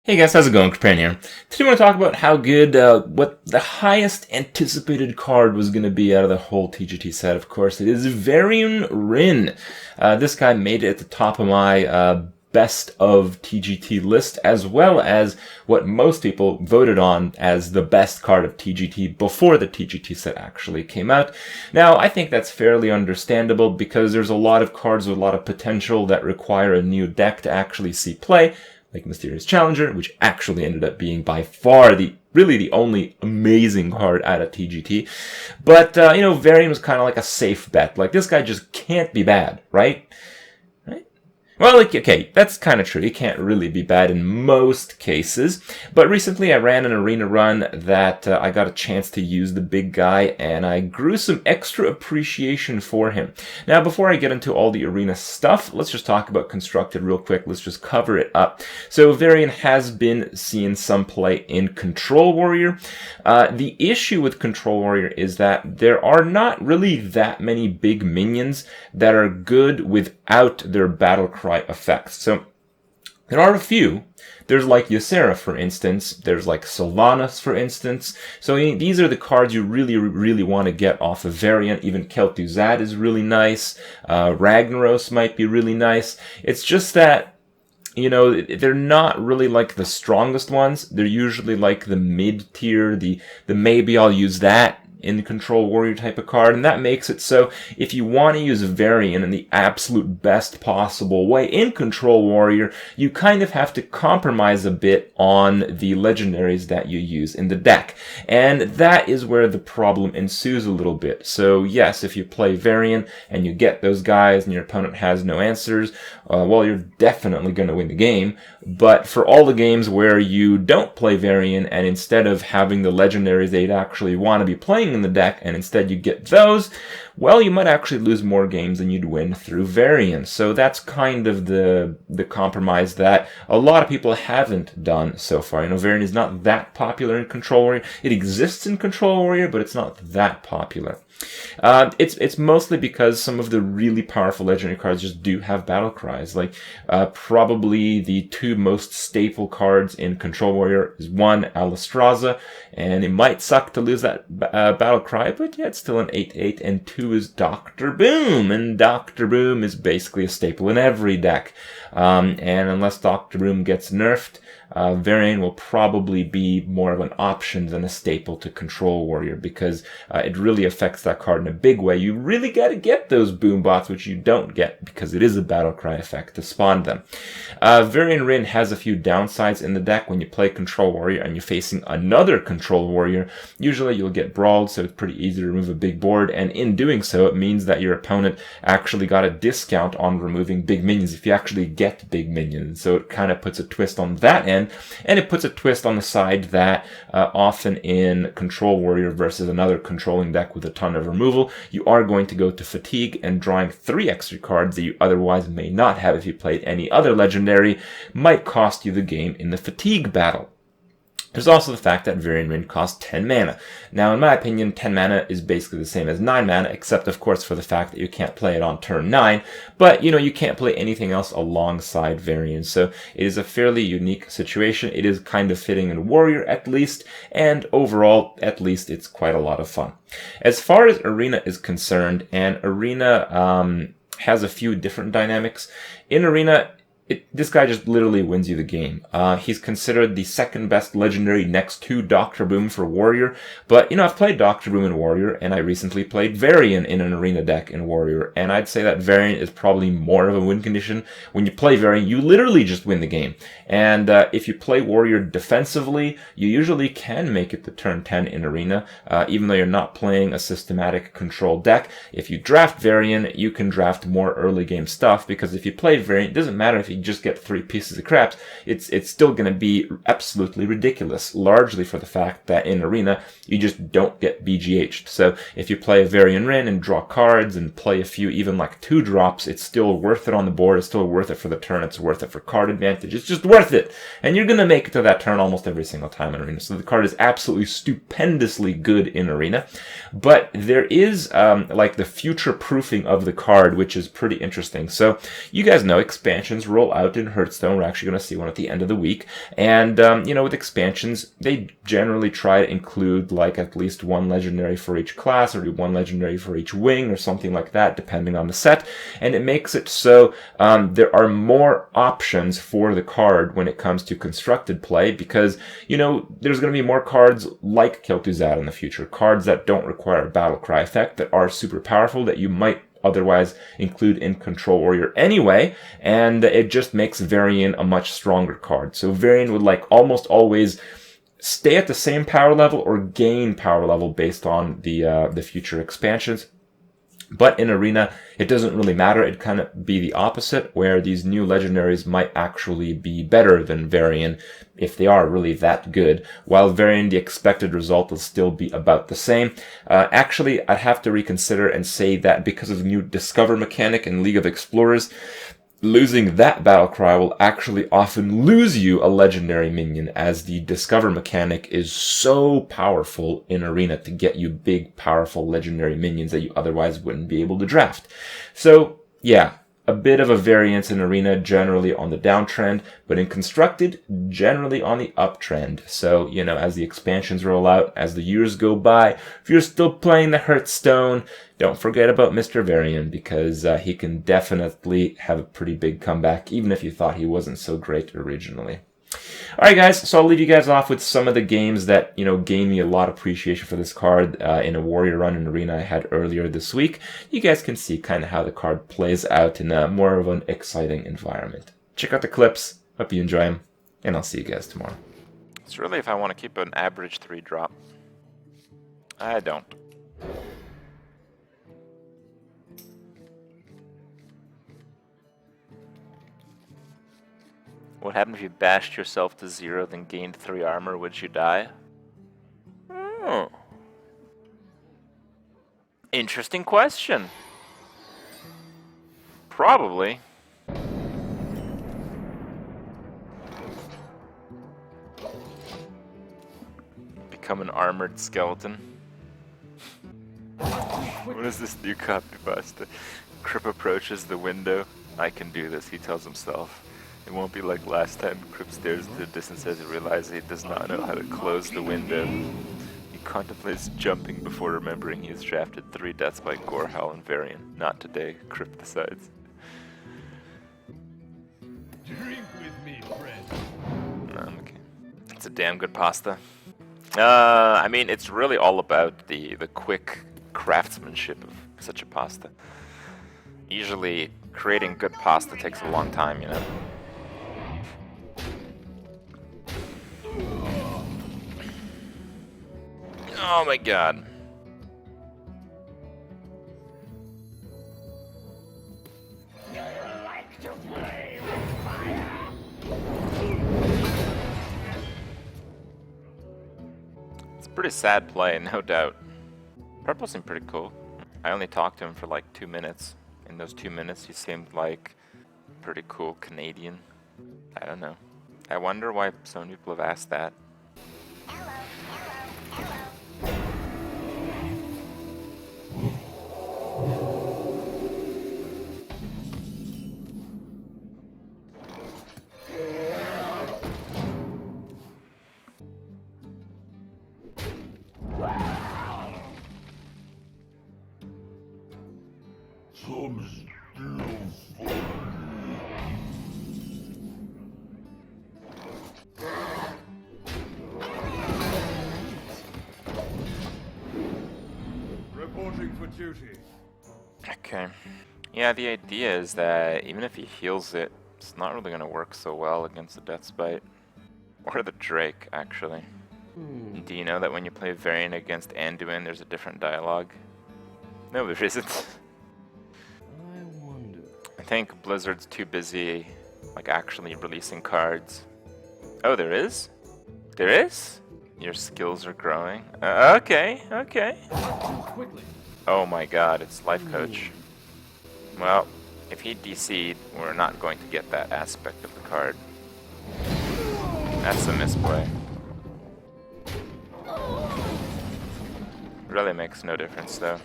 Hey guys, how's it going? Kripparrian here. Today I want to talk about how good, what the highest anticipated card was going to be out of the whole TGT set. Of course, it is Varian Wrynn. This guy made it at the top of my best of TGT list, as well as what most people voted on as the best card of TGT before the TGT set actually came out. Now, I think that's fairly understandable because there's a lot of cards with a lot of potential that require a new deck to actually see play, like Mysterious Challenger, which actually ended up being by far really the only amazing card out of TGT. But, Varian was kind of like a safe bet. Like, this guy just can't be bad, right? Well, okay, that's kind of true. He can't really be bad in most cases. But recently I ran an arena run that I got a chance to use the big guy, and I grew some extra appreciation for him. Now, before I get into all the arena stuff, let's just talk about Constructed real quick. Let's just cover it up. So Varian has been seeing some play in Control Warrior. The issue with Control Warrior is that there are not really that many big minions that are good without their battle cry effects. So there are a few. There's like Ysera, for instance. There's like Sylvanas, for instance. So these are the cards you really want to get off of Varian. Even Kel'Thuzad is really nice. Ragnaros might be really nice. It's just that, they're not really like the strongest ones. They're usually like the mid-tier, the maybe I'll use that in the Control Warrior type of card, and that makes it so if you want to use Varian in the absolute best possible way in Control Warrior, you kind of have to compromise a bit on the legendaries that you use in the deck. And that is where the problem ensues a little bit. So yes, if you play Varian and you get those guys and your opponent has no answers, well, you're definitely going to win the game. But for all the games where you don't play Varian and instead of having the legendaries they'd actually want to be playing in the deck and instead you get those, well, you might actually lose more games than you'd win through Varian. So that's kind of the compromise that a lot of people haven't done so far. Varian is not that popular in Control Warrior. It exists in Control Warrior, but it's not that popular. It's mostly because some of the really powerful legendary cards just do have battle cries. Like, probably the two most staple cards in Control Warrior is one, Alistraza, and it might suck to lose that battle cry, but yeah, it's still an 8/8, and two is Dr. Boom, and Dr. Boom is basically a staple in every deck. And unless Dr. Boom gets nerfed, Varian will probably be more of an option than a staple to Control Warrior because it really affects that card in a big way. You really got to get those boom bots, which you don't get because it is a battle cry effect to spawn them. Varian Wrynn has a few downsides in the deck. When you play Control Warrior and you're facing another Control Warrior, usually you'll get brawled, so it's pretty easy to remove a big board, and in doing so, it means that your opponent actually got a discount on removing big minions if you actually get big minions. So it kind of puts a twist on that end. And it puts a twist on the side that often in Control Warrior versus another controlling deck with a ton of removal, you are going to go to Fatigue, and drawing 3 extra cards that you otherwise may not have if you played any other legendary might cost you the game in the Fatigue battle. There's also the fact that Varian Wrynn costs 10 mana. Now, in my opinion, 10 mana is basically the same as 9 mana, except, of course, for the fact that you can't play it on turn 9. But, you can't play anything else alongside Varian. So it is a fairly unique situation. It is kind of fitting in Warrior, at least. And overall, at least, it's quite a lot of fun. As far as Arena is concerned, and Arena has a few different dynamics. In Arena, this guy just literally wins you the game. He's considered the second best legendary next to Dr. Boom for Warrior. But, I've played Dr. Boom in Warrior, and I recently played Varian in an arena deck in Warrior. And I'd say that Varian is probably more of a win condition. When you play Varian, you literally just win the game. And if you play Warrior defensively, you usually can make it to turn 10 in Arena, even though you're not playing a systematic control deck. If you draft Varian, you can draft more early game stuff, because if you play Varian, it doesn't matter if you just get 3 pieces of crap, it's still going to be absolutely ridiculous, largely for the fact that in Arena, you just don't get BGH'd. So if you play a Varian Wrynn and draw cards and play a few even like 2 drops, it's still worth it on the board, it's still worth it for the turn, it's worth it for card advantage, it's just worth it! And you're going to make it to that turn almost every single time in Arena. So the card is absolutely stupendously good in Arena. But there is like the future proofing of the card, which is pretty interesting. So you guys know expansions roll roll out in Hearthstone. We're actually going to see one at the end of the week. And, you know, with expansions, they generally try to include like at least one legendary for each class or one legendary for each wing or something like that, depending on the set. And it makes it so there are more options for the card when it comes to constructed play because, you know, there's going to be more cards like Kel'Thuzad in the future. Cards that don't require a battle cry effect, that are super powerful, that you might otherwise include in Control Warrior anyway, and it just makes Varian a much stronger card. So Varian would like almost always stay at the same power level or gain power level based on the future expansions. But in Arena, it doesn't really matter. It'd kind of be the opposite, where these new legendaries might actually be better than Varian if they are really that good, while Varian, the expected result will still be about the same. Actually, I'd have to reconsider and say that because of the new Discover mechanic in League of Explorers, losing that battle cry will actually often lose you a legendary minion, as the Discover mechanic is so powerful in Arena to get you big, powerful legendary minions that you otherwise wouldn't be able to draft. So, yeah, a bit of a variance in Arena, generally on the downtrend, but in Constructed, generally on the uptrend. So, you know, as the expansions roll out, as the years go by, if you're still playing the Hearthstone, don't forget about Mr. Varian, because he can definitely have a pretty big comeback, even if you thought he wasn't so great originally. Alright guys, so I'll leave you guys off with some of the games that, you know, gained me a lot of appreciation for this card in a Warrior Run in Arena I had earlier this week. You guys can see kind of how the card plays out in a more of an exciting environment. Check out the clips, hope you enjoy them, and I'll see you guys tomorrow. It's really if I want to keep an average 3 drop. I don't. What happened if you bashed yourself to 0, then gained 3 armor? Would you die? Oh. Interesting question. Probably. Become an armored skeleton. What is this new copy pasta? Kripp approaches the window. I can do this, he tells himself. It won't be like last time. Kripp stares into the distance as he realizes he does not know how to close the window. He contemplates jumping before remembering he has drafted 3 deaths by Gorehowl and Varian. Not today, Kripp decides. Drink with me, friend. Okay. It's a damn good pasta. I mean, it's really all about the quick craftsmanship of such a pasta. Usually, creating good pasta takes a long time, you know. Oh my god. Like to play with fire. It's a pretty sad play, no doubt. Purple seemed pretty cool. I only talked to him for like 2 minutes. In those 2 minutes, he seemed like a pretty cool Canadian. I don't know. I wonder why so many people have asked that. Reporting for duty. Okay. Yeah, the idea is that even if he heals it, it's not really going to work so well against the Deathbite. Or the Drake, actually. Do you know that when you play Varian against Anduin, there's a different dialogue? No, there isn't. I wonder. I think Blizzard's too busy, like, actually releasing cards. Oh, there is? There is? Your skills are growing. Okay, okay. Oh my god, it's Life Coach. Well, if he DC'd, we're not going to get that aspect of the card. That's a misplay. Really makes no difference, though.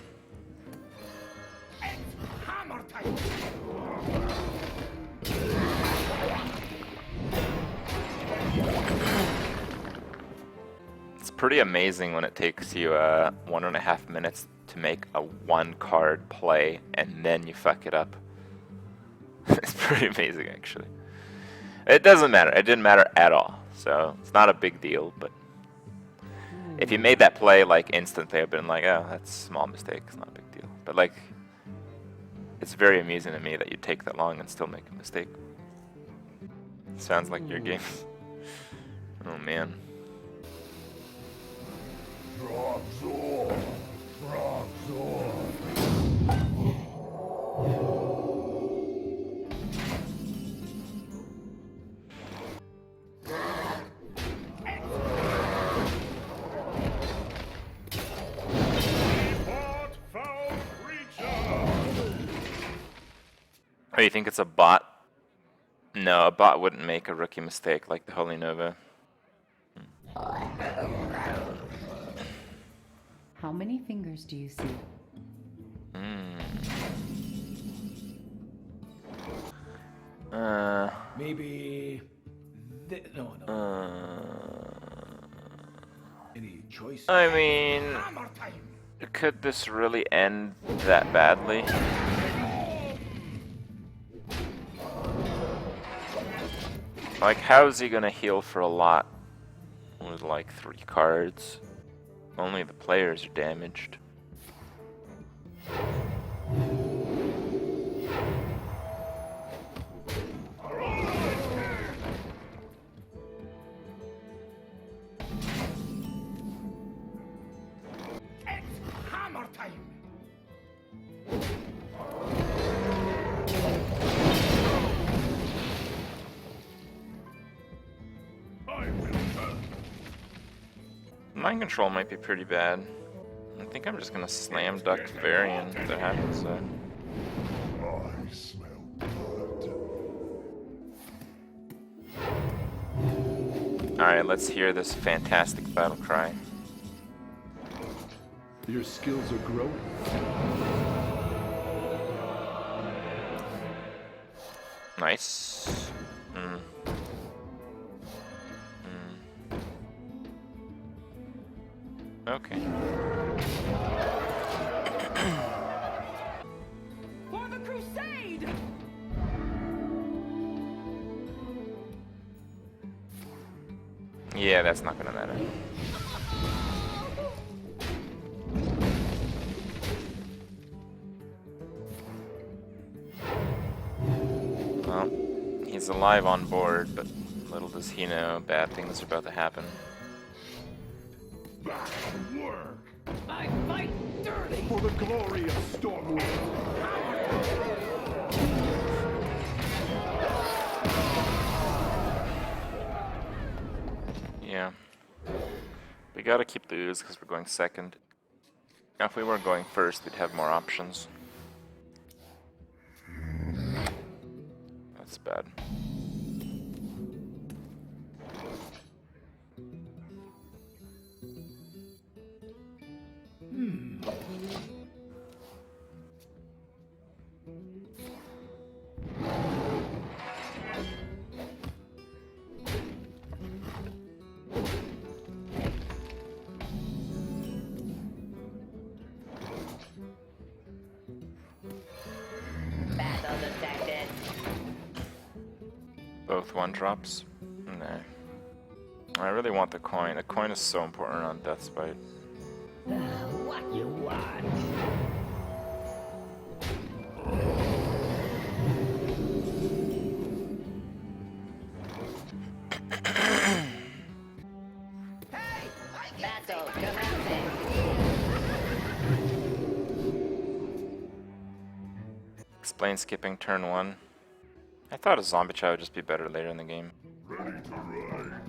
pretty amazing when it takes you 1.5 minutes to make a 1-card play and then you fuck it up. It's pretty amazing, actually. It doesn't matter. It didn't matter at all. So it's not a big deal, but if you made that play like instantly, I've been like, oh, that's a small mistake. It's not a big deal. But like, it's very amusing to me that you take that long and still make a mistake. Sounds like your game. Oh man. Oh, you think it's a bot? No, a bot wouldn't make a rookie mistake like the Holy Nova. How many fingers do you see? Maybe. No. Any choice? I mean, could this really end that badly? Like, how is he gonna heal for a lot with like 3 cards? Only the players are damaged. Mind control might be pretty bad. I think I'm just gonna slam duck Varian if that happens. I smell blood. Alright, let's hear this fantastic battle cry. Your skills are growing. Nice. Okay. For the crusade! Yeah, that's not gonna matter. Well, he's alive on board, but little does he know bad things are about to happen. Back to work. I fight dirty! For the glory of Stormwind. Yeah. We gotta keep the ooze because we're going second. Now, if we were going first, we'd have more options. That's bad. Battle detected. Both 1-drops? No. I really want the coin. The coin is so important on Deathspite. What you want? Battle commencing. Explain skipping turn 1. I thought a zombie chow would just be better later in the game. Ready to ride.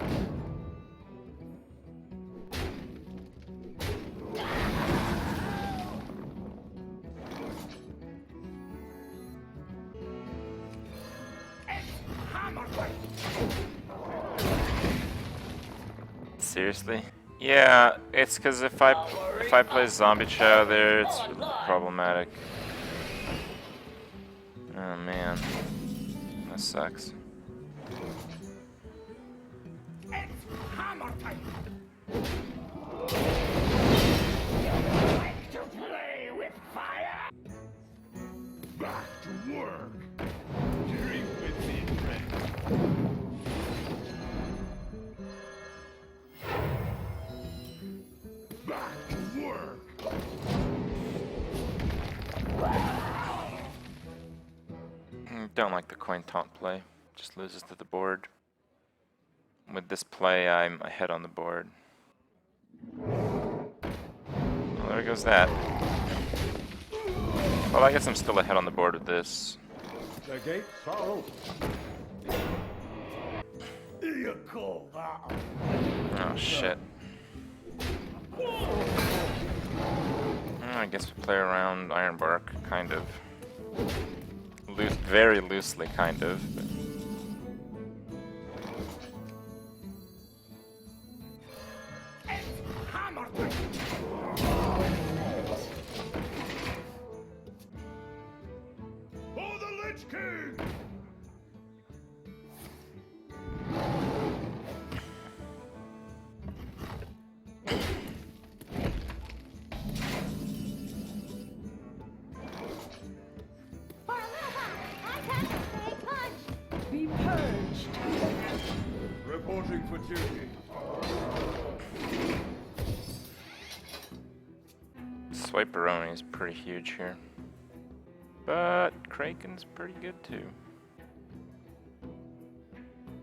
Seriously? Yeah, it's because if I play zombie chow there, it's problematic. Oh man, that sucks. Don't like the coin taunt play. Just loses to the board. With this play, I'm ahead on the board. Well, there goes that. Well, I guess I'm still ahead on the board with this. The gates are open. You call that? Oh, shit. I guess we play around Ironbark, kind of. Very loosely, kind of. But For the Lich King! For a little while, I can't say punch. Be purged. Reporting for duty. Swiperoni is pretty huge here. But Kraken's pretty good too.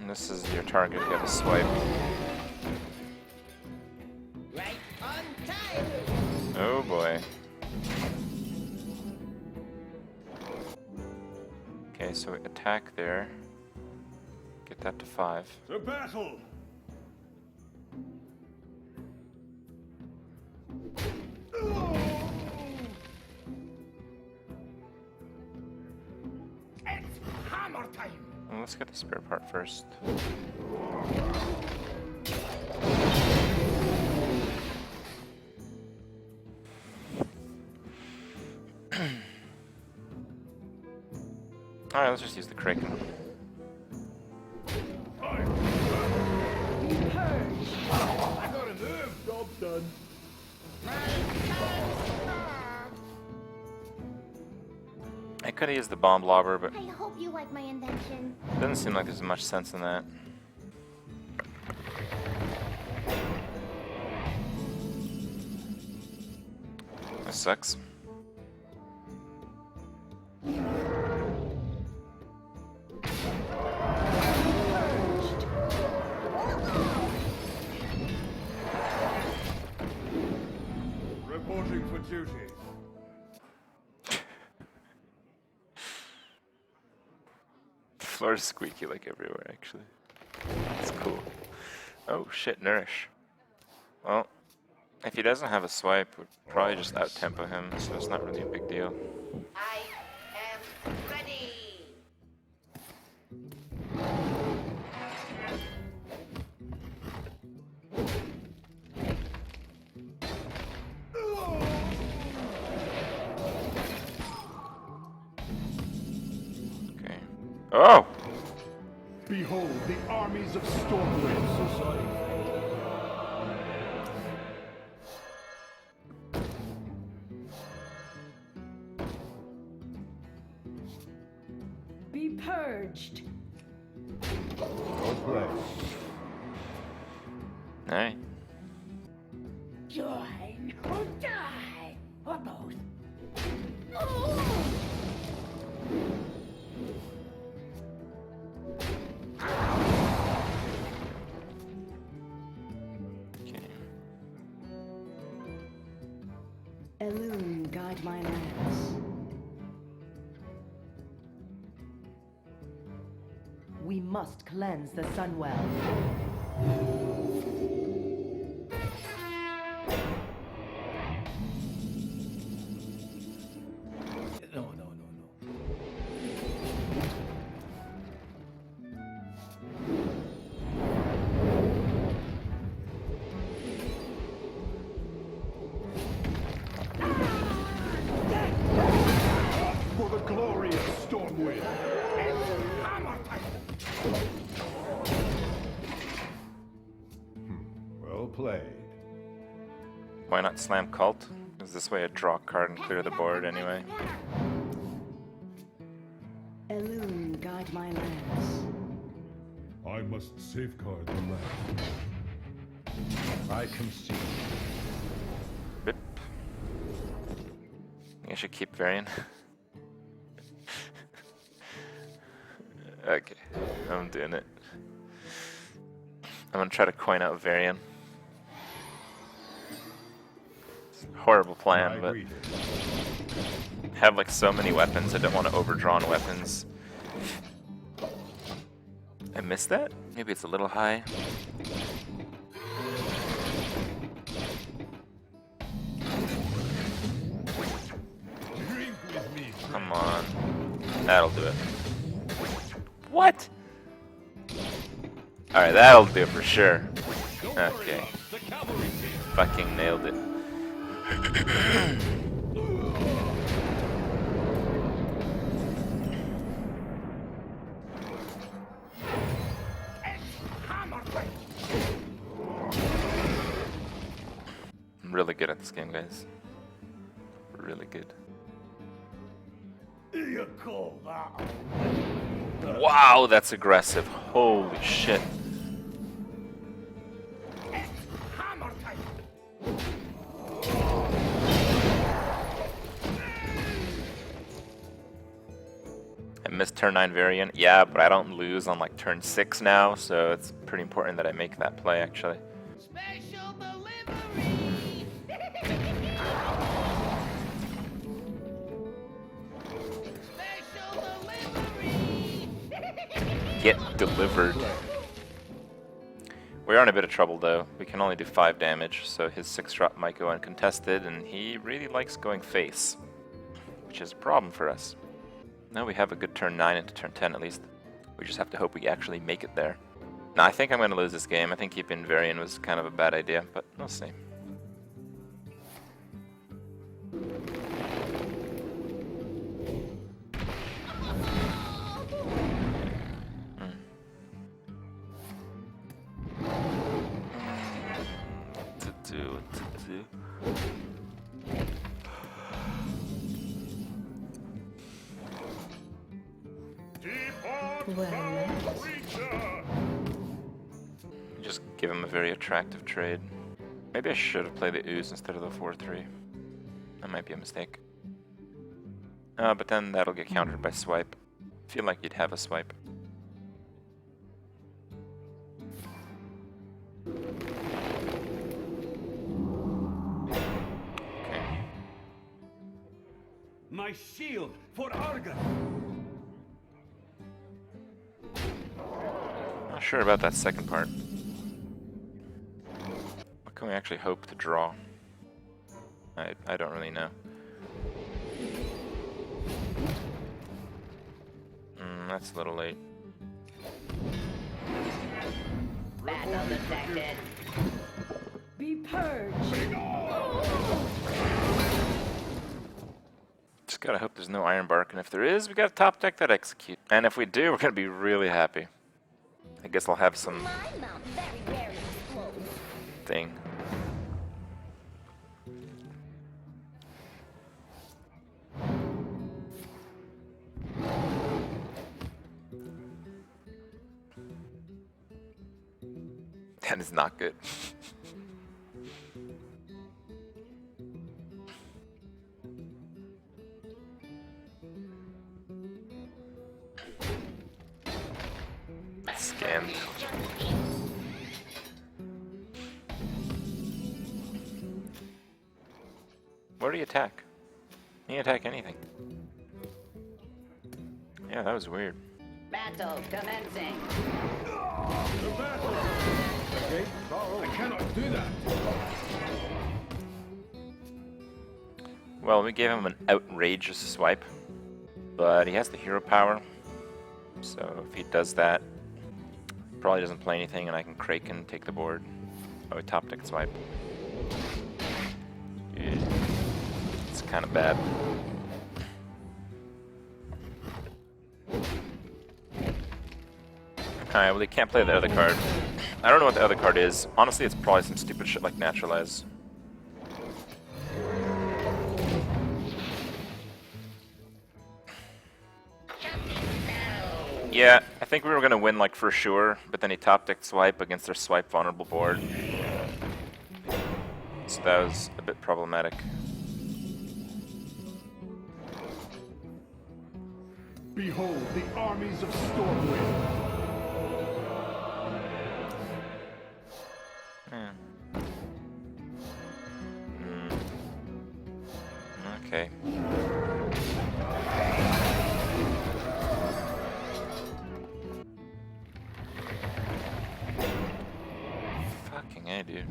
And this is your target, get a swipe. Right on time. Oh boy. Okay, so we attack there. Get that to 5. To battle! It's hammer time. Well, let's get the spare part first. Alright, let's just use the Kraken. Be purged. I got a move! Job's done. I could have used the bomb lobber, but I hope you like my invention. it doesn't seem like there's much sense in that. This sucks. Purged. Reporting for duty. The floor is squeaky like everywhere, actually. It's cool. Oh shit, Nourish. Well, if he doesn't have a swipe, we'd probably just out-tempo him, so it's not really a big deal. I am ready. Okay. Oh! Behold the armies of Stormwind. So sorry. Be purged. Well played. Alright. Join or die, or both. Okay. Elune, guide my lance. We must cleanse the Sunwell. No, no, no, no. For the glory of Stormwind. Hammer time. Well played. Why not slam Cult? Is this way a draw card and clear the board anyway? Elune, guide my lance. I must safeguard the land. I concede. Bip. I think I should keep Varian. Okay, I'm doing it. I'm gonna try to coin out Varian. Horrible plan, but have like so many weapons. I don't want to overdrawn weapons. I missed that? Maybe it's a little high. Come on. That'll do it. What? Alright, that'll do it for sure. Okay. Fucking nailed it. I'm really good at this game, guys. Really good. You call that? Wow, that's aggressive. Holy shit. Hammer time. I missed turn 9 Varian. Yeah, but I don't lose on like turn 6 now, so it's pretty important that I make that play actually. Special delivery! Special delivery! Get delivered. We're in a bit of trouble though. We can only do 5 damage, so his 6 drop might go uncontested, and he really likes going face, which is a problem for us. Now we have a good turn 9 into turn 10 at least. We just have to hope we actually make it there. Now I think I'm going to lose this game. I think keeping Varian was kind of a bad idea, but we'll see. What to do? Just give him a very attractive trade. Maybe I should have played the ooze instead of the 4-3. That might be a mistake. But then that'll get countered by swipe. I feel like you'd have a swipe. Okay. My shield for Argus. Not sure about that second part. What can we actually hope to draw? I don't really know. That's a little late. Battle detected. Be purged. Just gotta hope there's no Iron Bark, and if there is, we got a top deck that execute. And if we do, we're gonna be really happy. I guess I'll have some My mount very explodes. thing. That is not good. Scammed. Where do you attack? You didn't attack anything. Yeah, that was weird. Battle commencing. I cannot do that. Well, we gave him an outrageous swipe, but he has the hero power, so if he does that, he probably doesn't play anything, and I can Krake and take the board. Oh, top deck swipe. Yeah. It's kind of bad. Alright, well, he can't play the other card. I don't know what the other card is. Honestly, it's probably some stupid shit like Naturalize. Yeah, I think we were gonna win like for sure, but then he top decked swipe against their swipe vulnerable board. So that was a bit problematic. Behold the armies of Stormwind. Okay. Fucking A, dude.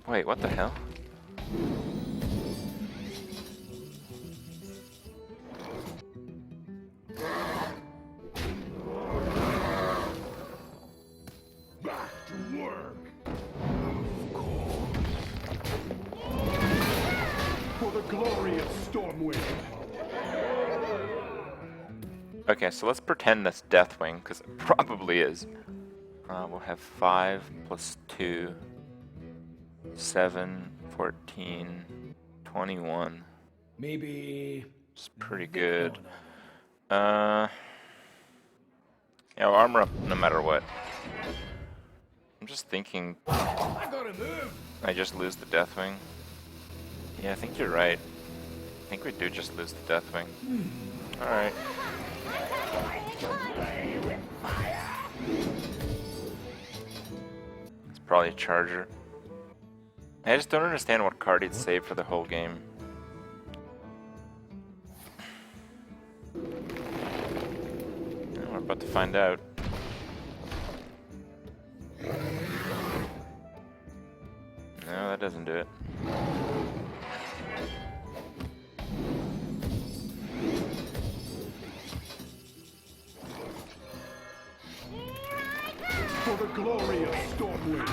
Wait, what the hell? Back to work. For the glory of Stormwind. Okay, so let's pretend that's Deathwing, because it probably is. We'll have 5 plus 2, 7, 14, 21. Maybe. It's pretty good. Yeah, we'll armor up no matter what. I'm just thinking I gotta move. I just lose the Deathwing. Yeah, I think you're right. I think we do just lose the Deathwing. Alright. It's probably a Charger. I just don't understand what card he'd save for the whole game. We're about to find out. No, that doesn't do it. For the glory of Stormwind.